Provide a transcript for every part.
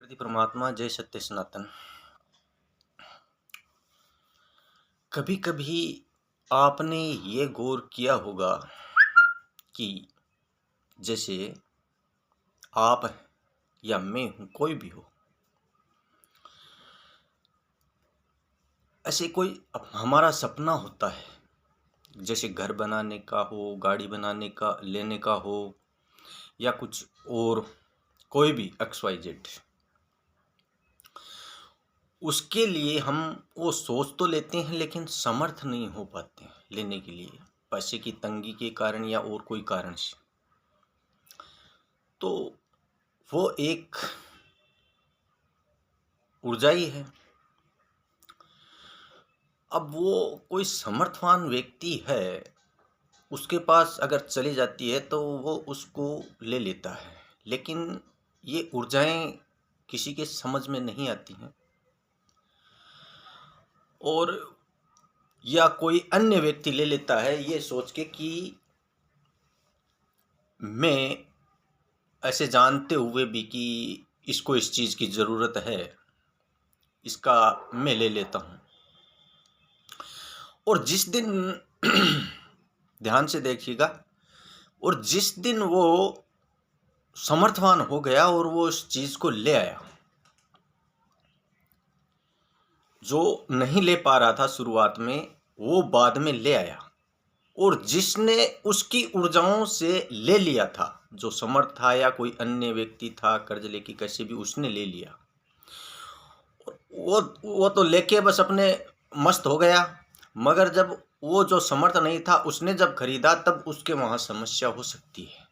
प्रकृति परमात्मा, जय सत्य सनातन। कभी कभी आपने ये गौर किया होगा कि जैसे आप हैं या मैं हूँ, कोई भी हो, ऐसे कोई हमारा सपना होता है, जैसे घर बनाने का हो, गाड़ी बनाने का, लेने का हो, या कुछ और, कोई भी XYZ। उसके लिए हम वो सोच तो लेते हैं लेकिन समर्थ नहीं हो पाते हैं लेने के लिए, पैसे की तंगी के कारण या और कोई कारण से। तो वो एक ऊर्जा ही है। अब वो कोई समर्थवान व्यक्ति है, उसके पास अगर चली जाती है तो वो उसको ले लेता है, लेकिन ये ऊर्जाएं किसी के समझ में नहीं आती हैं। और या कोई अन्य व्यक्ति ले लेता है ये सोच के कि मैं, ऐसे जानते हुए भी कि इसको इस चीज़ की ज़रूरत है, इसका मैं ले लेता हूँ। और जिस दिन ध्यान से देखिएगा, और जिस दिन वो समर्थवान हो गया और वो उस चीज़ को ले आया, जो नहीं ले पा रहा था शुरुआत में, वो बाद में ले आया। और जिसने उसकी ऊर्जाओं से ले लिया था, जो समर्थ था या कोई अन्य व्यक्ति था, कर्ज लेके कैसे भी उसने ले लिया, वो तो लेके बस अपने मस्त हो गया। मगर जब वो जो समर्थ नहीं था उसने जब खरीदा, तब उसके वहाँ समस्या हो सकती है।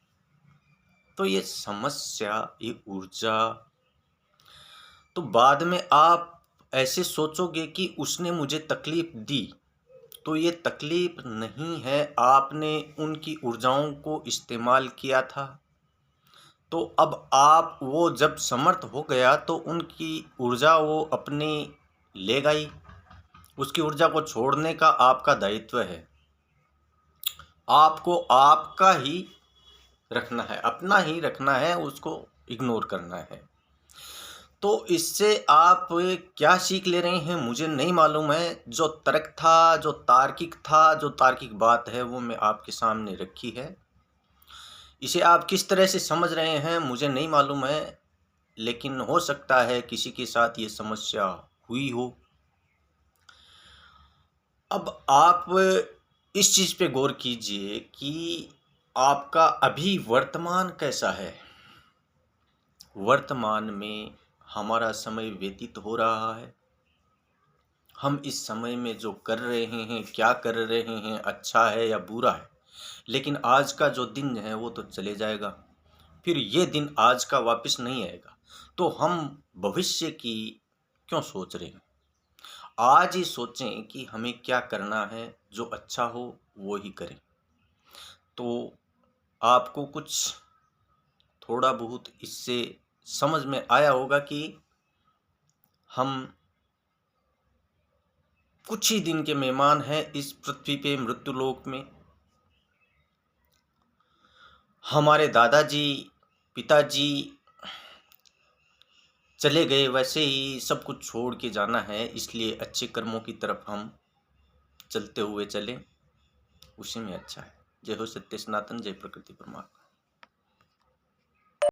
तो ये समस्या, ये ऊर्जा, तो बाद में आप ऐसे सोचोगे कि उसने मुझे तकलीफ दी, तो ये तकलीफ नहीं है, आपने उनकी ऊर्जाओं को इस्तेमाल किया था। तो अब आप वो जब समर्थ हो गया तो उनकी ऊर्जा वो अपनी ले गई, उसकी ऊर्जा को छोड़ने का आपका दायित्व है। आपको आपका ही रखना है, अपना ही रखना है, उसको इग्नोर करना है। तो इससे आप क्या सीख ले रहे हैं मुझे नहीं मालूम है। जो तर्क था, जो तार्किक था, जो तार्किक बात है, वो मैं आपके सामने रखी है। इसे आप किस तरह से समझ रहे हैं मुझे नहीं मालूम है, लेकिन हो सकता है किसी के साथ ये समस्या हुई हो। अब आप इस चीज़ पे गौर कीजिए कि आपका अभी वर्तमान कैसा है। वर्तमान में हमारा समय व्यतीत हो रहा है, हम इस समय में जो कर रहे हैं, क्या कर रहे हैं, अच्छा है या बुरा है। लेकिन आज का जो दिन है वो तो चले जाएगा, फिर ये दिन आज का वापस नहीं आएगा। तो हम भविष्य की क्यों सोच रहे हैं? आज ही सोचें कि हमें क्या करना है, जो अच्छा हो वो ही करें। तो आपको कुछ थोड़ा बहुत इससे समझ में आया होगा कि हम कुछ ही दिन के मेहमान हैं इस पृथ्वी पे, मृत्युलोक में। हमारे दादाजी, पिताजी चले गए, वैसे ही सब कुछ छोड़ के जाना है, इसलिए अच्छे कर्मों की तरफ हम चलते हुए चलें, उसी में अच्छा है। जय हो सत्य सनातन, जय प्रकृति परमात्मा।